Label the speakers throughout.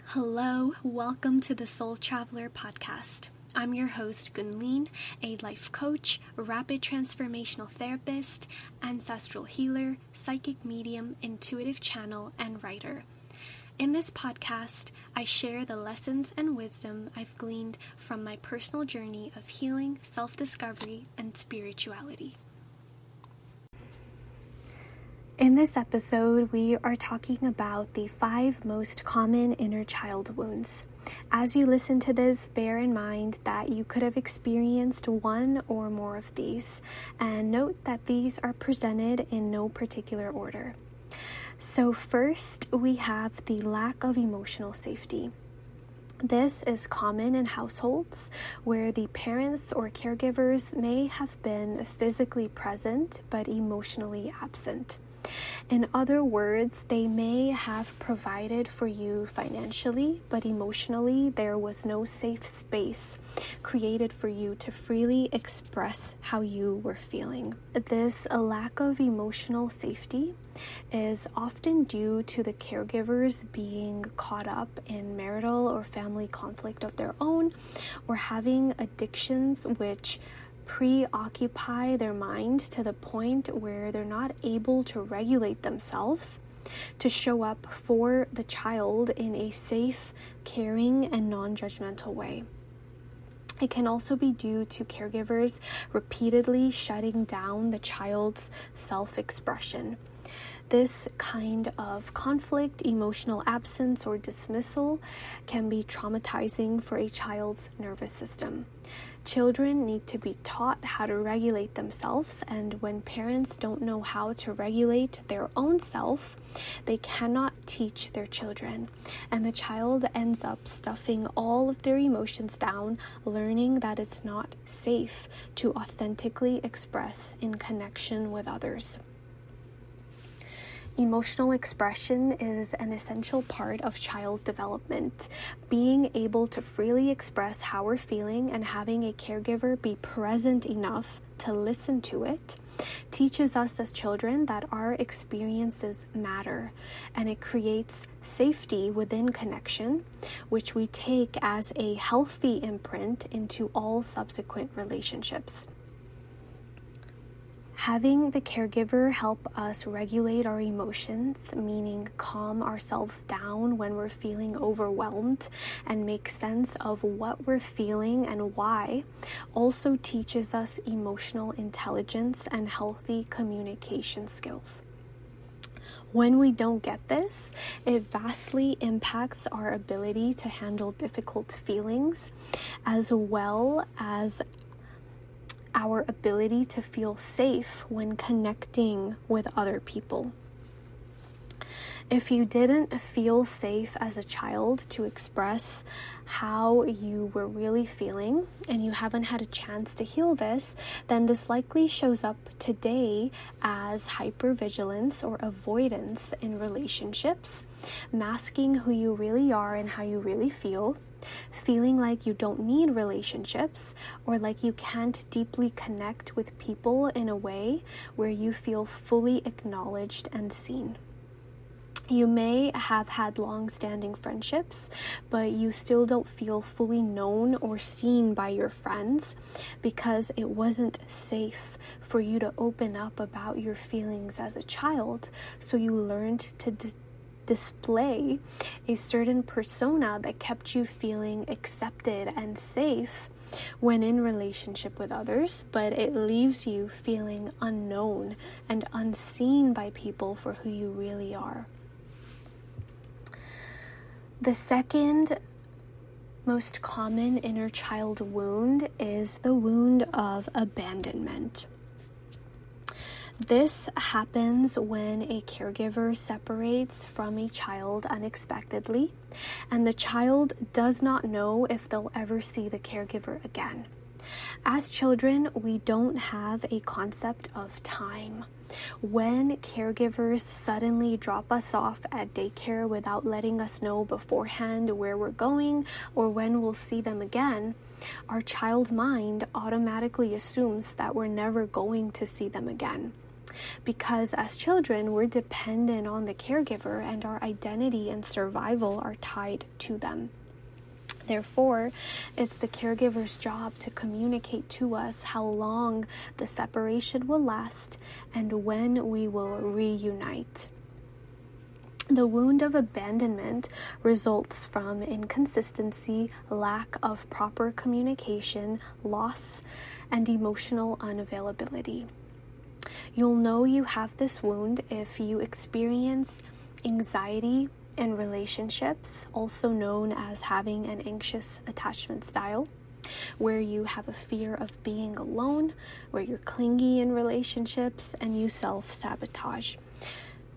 Speaker 1: Hello, welcome to the Soul Traveler podcast. I'm your host, Gunleen, a life coach, rapid transformational therapist, ancestral healer, psychic medium, intuitive channel, and writer. In this podcast, I share the lessons and wisdom I've gleaned from my personal journey of healing, self-discovery, and spirituality. In this episode, we are talking about the 5 most common inner child wounds. As you listen to this, bear in mind that you could have experienced one or more of these, and note that these are presented in no particular order. So first, we have the lack of emotional safety. This is common in households where the parents or caregivers may have been physically present but emotionally absent. In other words, they may have provided for you financially, but emotionally there was no safe space created for you to freely express how you were feeling. This lack of emotional safety is often due to the caregivers being caught up in marital or family conflict of their own, or having addictions which preoccupy their mind to the point where they're not able to regulate themselves to show up for the child in a safe, caring, and non-judgmental way. It can also be due to caregivers repeatedly shutting down the child's self-expression. This kind of conflict, emotional absence, or dismissal can be traumatizing for a child's nervous system. Children need to be taught how to regulate themselves, and when parents don't know how to regulate their own self, they cannot teach their children, and the child ends up stuffing all of their emotions down, learning that it's not safe to authentically express in connection with others. Emotional expression is an essential part of child development. Being able to freely express how we're feeling and having a caregiver be present enough to listen to it teaches us as children that our experiences matter, and it creates safety within connection, which we take as a healthy imprint into all subsequent relationships. Having the caregiver help us regulate our emotions, meaning calm ourselves down when we're feeling overwhelmed and make sense of what we're feeling and why, also teaches us emotional intelligence and healthy communication skills. When we don't get this, it vastly impacts our ability to handle difficult feelings, as well as our ability to feel safe when connecting with other people. If you didn't feel safe as a child to express how you were really feeling, and you haven't had a chance to heal this, then this likely shows up today as hypervigilance or avoidance in relationships, masking who you really are and how you really feel, feeling like you don't need relationships, or like you can't deeply connect with people in a way where you feel fully acknowledged and seen. You may have had long-standing friendships, but you still don't feel fully known or seen by your friends because it wasn't safe for you to open up about your feelings as a child, so you learned to display a certain persona that kept you feeling accepted and safe when in relationship with others, but it leaves you feeling unknown and unseen by people for who you really are. The second most common inner child wound is the wound of abandonment. This happens when a caregiver separates from a child unexpectedly, and the child does not know if they'll ever see the caregiver again. As children, we don't have a concept of time. When caregivers suddenly drop us off at daycare without letting us know beforehand where we're going or when we'll see them again, our child mind automatically assumes that we're never going to see them again. Because as children, we're dependent on the caregiver, and our identity and survival are tied to them. Therefore, it's the caregiver's job to communicate to us how long the separation will last and when we will reunite. The wound of abandonment results from inconsistency, lack of proper communication, loss, and emotional unavailability. You'll know you have this wound if you experience anxiety in relationships, also known as having an anxious attachment style, where you have a fear of being alone, where you're clingy in relationships, and you self-sabotage.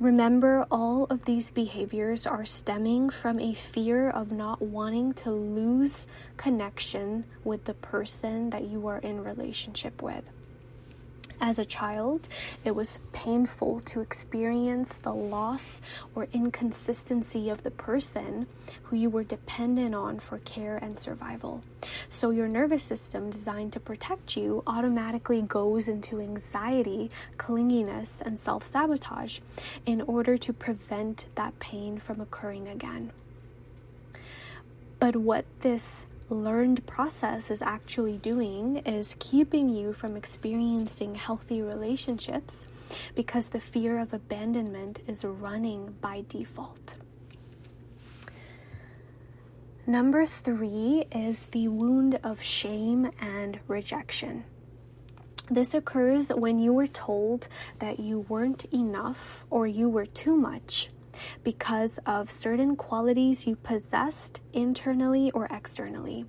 Speaker 1: Remember, all of these behaviors are stemming from a fear of not wanting to lose connection with the person that you are in relationship with. As a child, it was painful to experience the loss or inconsistency of the person who you were dependent on for care and survival. So your nervous system, designed to protect you, automatically goes into anxiety, clinginess, and self-sabotage in order to prevent that pain from occurring again. But what this learned process is actually doing is keeping you from experiencing healthy relationships because the fear of abandonment is running by default. Number 3 is the wound of shame and rejection. This occurs when you were told that you weren't enough or you were too much because of certain qualities you possessed internally or externally.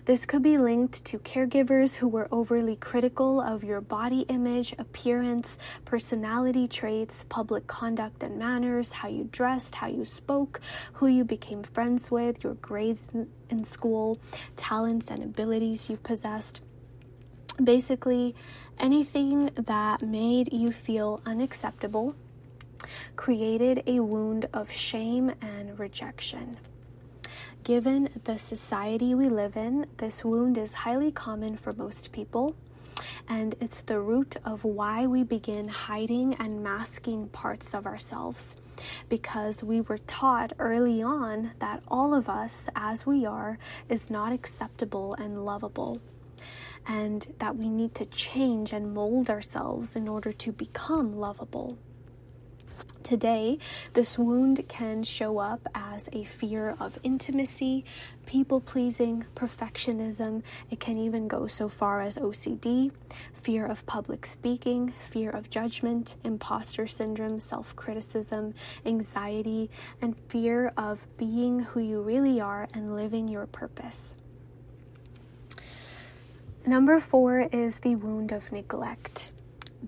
Speaker 1: This could be linked to caregivers who were overly critical of your body image, appearance, personality traits, public conduct and manners, how you dressed, how you spoke, who you became friends with, your grades in school, talents and abilities you possessed. Basically, anything that made you feel unacceptable created a wound of shame and rejection. Given the society we live in, this wound is highly common for most people, and it's the root of why we begin hiding and masking parts of ourselves, because we were taught early on that all of us, as we are, is not acceptable and lovable, and that we need to change and mold ourselves in order to become lovable. Today, this wound can show up as a fear of intimacy, people-pleasing, perfectionism. It can even go so far as OCD, fear of public speaking, fear of judgment, imposter syndrome, self-criticism, anxiety, and fear of being who you really are and living your purpose. Number 4 is the wound of neglect.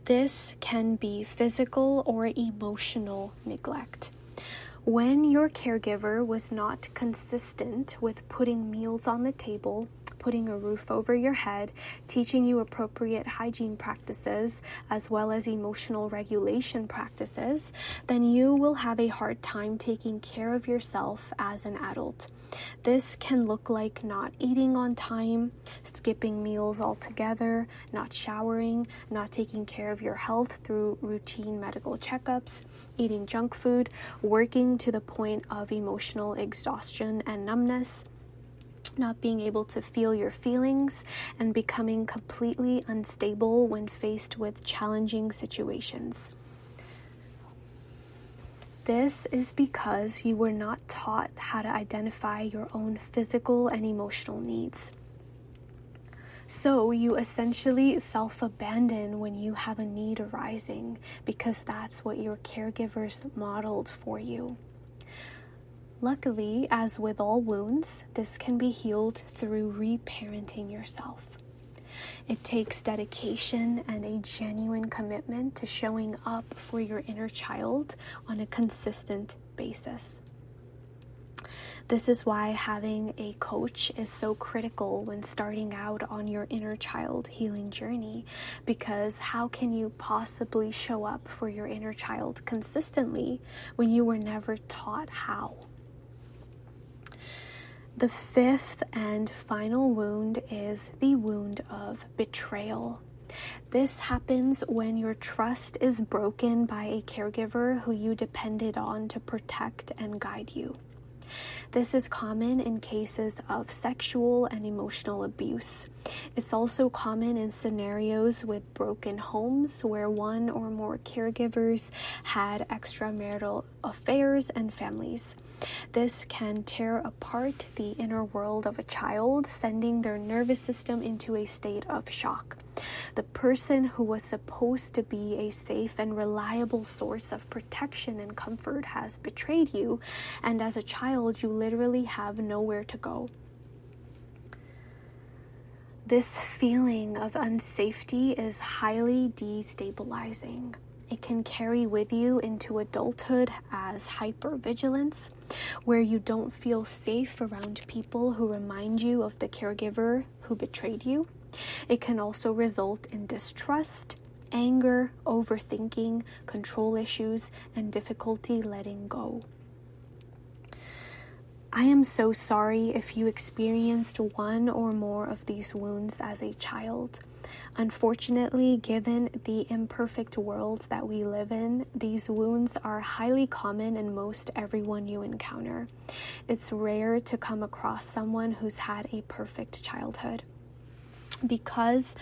Speaker 1: This can be physical or emotional neglect. When your caregiver was not consistent with putting meals on the table, putting a roof over your head, teaching you appropriate hygiene practices, as well as emotional regulation practices, then you will have a hard time taking care of yourself as an adult. This can look like not eating on time, skipping meals altogether, not showering, not taking care of your health through routine medical checkups, eating junk food, working to the point of emotional exhaustion and numbness, not being able to feel your feelings, and becoming completely unstable when faced with challenging situations. This is because you were not taught how to identify your own physical and emotional needs. So you essentially self-abandon when you have a need arising because that's what your caregivers modeled for you. Luckily, as with all wounds, this can be healed through reparenting yourself. It takes dedication and a genuine commitment to showing up for your inner child on a consistent basis. This is why having a coach is so critical when starting out on your inner child healing journey, because how can you possibly show up for your inner child consistently when you were never taught how? The 5th and final wound is the wound of betrayal. This happens when your trust is broken by a caregiver who you depended on to protect and guide you. This is common in cases of sexual and emotional abuse. It's also common in scenarios with broken homes where one or more caregivers had extramarital affairs and families. This can tear apart the inner world of a child, sending their nervous system into a state of shock. The person who was supposed to be a safe and reliable source of protection and comfort has betrayed you, and as a child, you literally have nowhere to go. This feeling of unsafety is highly destabilizing. It can carry with you into adulthood as hypervigilance, where you don't feel safe around people who remind you of the caregiver who betrayed you. It can also result in distrust, anger, overthinking, control issues, and difficulty letting go. I am so sorry if you experienced one or more of these wounds as a child. Unfortunately, given the imperfect world that we live in, these wounds are highly common in most everyone you encounter. It's rare to come across someone who's had a perfect childhood. Because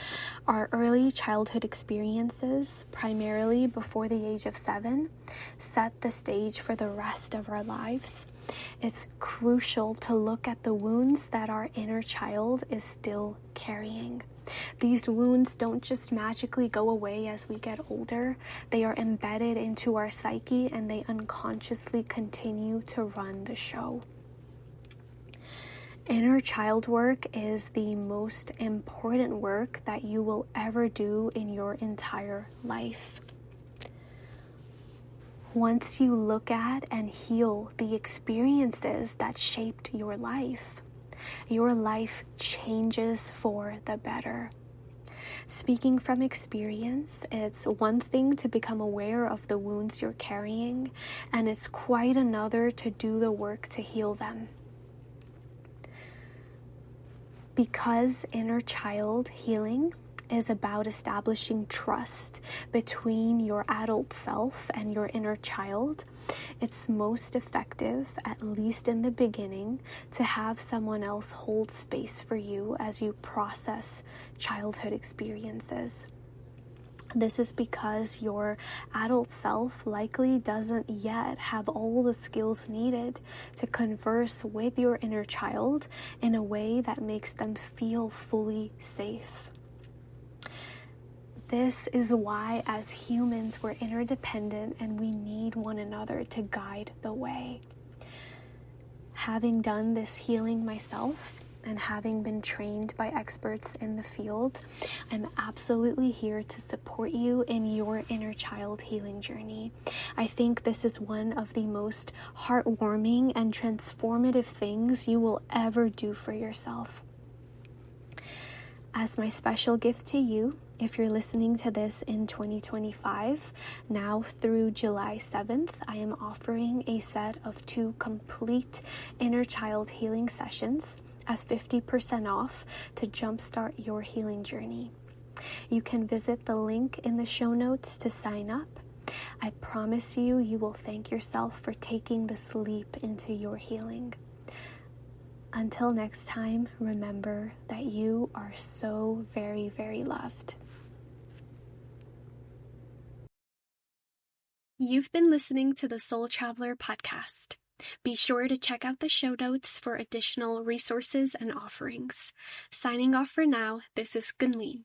Speaker 1: our early childhood experiences, primarily before the age of 7, set the stage for the rest of our lives, it's crucial to look at the wounds that our inner child is still carrying. These wounds don't just magically go away as we get older. They are embedded into our psyche, and they unconsciously continue to run the show. Inner child work is the most important work that you will ever do in your entire life. Once you look at and heal the experiences that shaped your life changes for the better. Speaking from experience, it's one thing to become aware of the wounds you're carrying, and it's quite another to do the work to heal them. Because inner child healing is about establishing trust between your adult self and your inner child, it's most effective, at least in the beginning, to have someone else hold space for you as you process childhood experiences. This is because your adult self likely doesn't yet have all the skills needed to converse with your inner child in a way that makes them feel fully safe. This is why, as humans, we're interdependent and we need one another to guide the way. Having done this healing myself, and having been trained by experts in the field, I'm absolutely here to support you in your inner child healing journey. I think this is one of the most heartwarming and transformative things you will ever do for yourself. As my special gift to you, if you're listening to this in 2025, now through July 7th, I am offering a set of 2 complete inner child healing sessions at 50% off to jumpstart your healing journey. You can visit the link in the show notes to sign up. I promise you, you will thank yourself for taking this leap into your healing. Until next time, remember that you are so very, very loved. You've been listening to the Soul Traveler podcast. Be sure to check out the show notes for additional resources and offerings. Signing off for now, this is Gunleen.